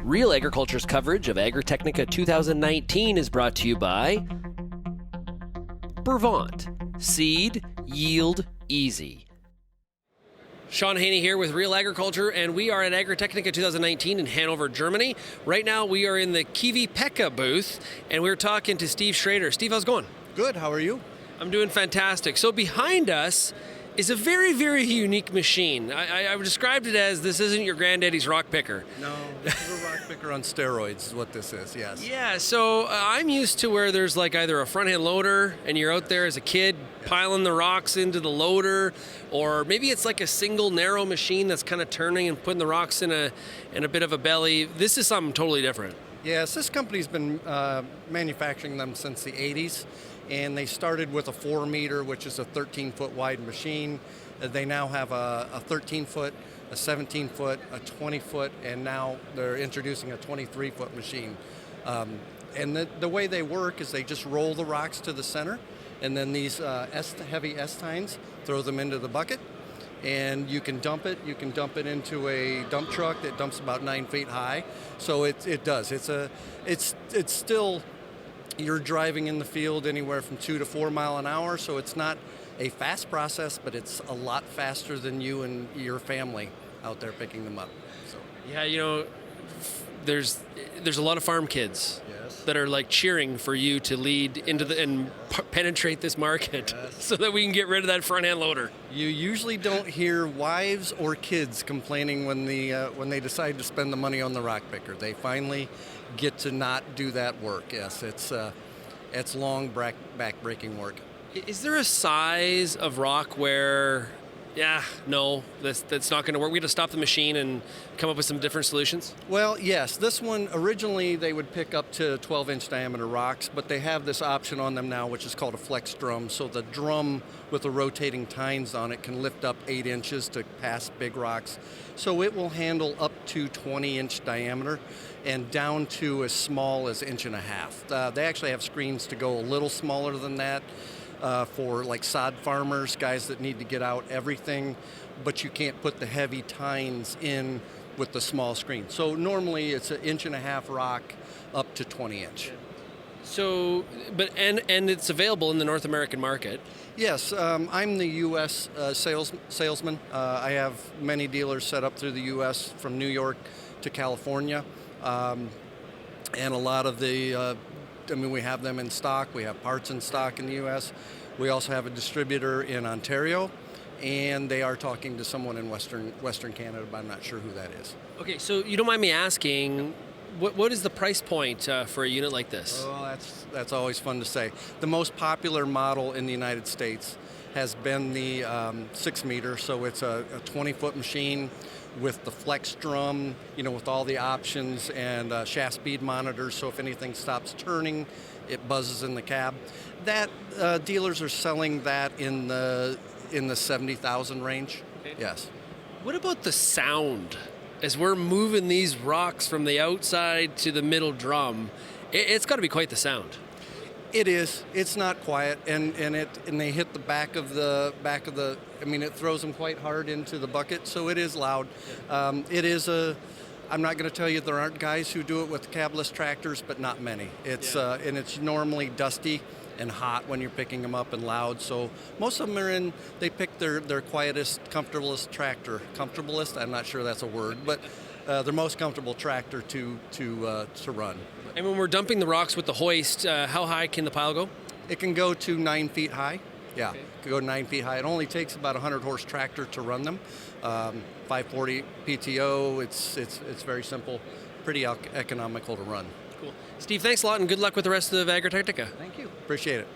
Real Agriculture's coverage of Agritechnica 2019 is brought to you by Brevant. Seed, yield, easy. Sean Haney here with Real Agriculture, and we are at Agritechnica 2019 in Hanover, Germany. Right now we are in the Kivi-Pekka booth, and we're talking to Steve Schrader. Steve, how's it going? Good, how are you? I'm doing fantastic. So behind us is a very, very unique machine. I've described it as this isn't your granddaddy's rock picker. No, this is a rock picker on steroids is what this is, yes. Yeah, so I'm used to where there's like either a front-end loader and you're out there as a kid piling the rocks into the loader, or maybe it's like a single narrow machine that's kind of turning and putting the rocks in a bit of a belly. This is something totally different. Yes, this company's been manufacturing them since the 80s. And they started with a 4-meter, which is a 13-foot wide machine. They now have a 13-foot, a 17-foot, a 20-foot, and now they're introducing a 23-foot machine. And the way they work is they just roll the rocks to the center, and then these heavy S-tines, throw them into the bucket, and you can dump it. You can dump it into a dump truck that dumps about 9 feet high. So it does. It's still. You're driving in the field anywhere from 2 to 4 miles an hour, so it's not a fast process, but it's a lot faster than you and your family out there picking them up. So. Yeah, you know, there's a lot of farm kids that are like cheering for you to lead into and penetrate this market so that we can get rid of that front end loader. You usually don't hear wives or kids complaining when they decide to spend the money on the rock picker. They finally get to not do that work. Yes, it's long back-breaking work. Is there a size of rock where, no, that's not going to work? We have to stop the machine and come up with some different solutions? Well, yes. This one, originally they would pick up to 12-inch diameter rocks, but they have this option on them now, which is called a flex drum. So the drum with the rotating tines on it can lift up 8 inches to pass big rocks. So it will handle up to 20-inch diameter and down to as small as 1.5 inches. They actually have screens to go a little smaller than that. For like sod farmers, guys that need to get out everything, but you can't put the heavy tines in with the small screen. So normally it's 1.5 inch rock up to 20 inch. So, but and it's available in the North American market. Yes, I'm the U.S. Salesman. I have many dealers set up through the U.S. from New York to California, and a lot of the. We have them in stock. We have parts in stock in the U.S. We also have a distributor in Ontario, and they are talking to someone in Western Canada, but I'm not sure who that is. Okay, so you don't mind me asking, what is the price point for a unit like this? Oh, that's always fun to say. The most popular model in the United States has been the 6-meter, so it's a 20-foot machine with the flex drum, with all the options and shaft speed monitors, so if anything stops turning, it buzzes in the cab. That dealers are selling that in the $70,000 range. Okay. Yes. What about the sound? As we're moving these rocks from the outside to the middle drum, it's got to be quite the sound. It is. It's not quiet, and they hit the back of the. It throws them quite hard into the bucket, so it is loud. It is a. I'm not going to tell you there aren't guys who do it with cabless tractors, but not many. It's and it's normally dusty and hot when you're picking them up and loud. So most of them they pick their quietest, comfortablest tractor. Comfortablest? I'm not sure that's a word, but their most comfortable tractor to run. And when we're dumping the rocks with the hoist, how high can the pile go? It can go to 9 feet high. Yeah, it can go 9 feet high. It only takes about a 100-horse tractor to run them. 540 PTO. It's very simple, pretty economical to run. Cool. Steve, thanks a lot, and good luck with the rest of Agritechnica. Thank you. Appreciate it.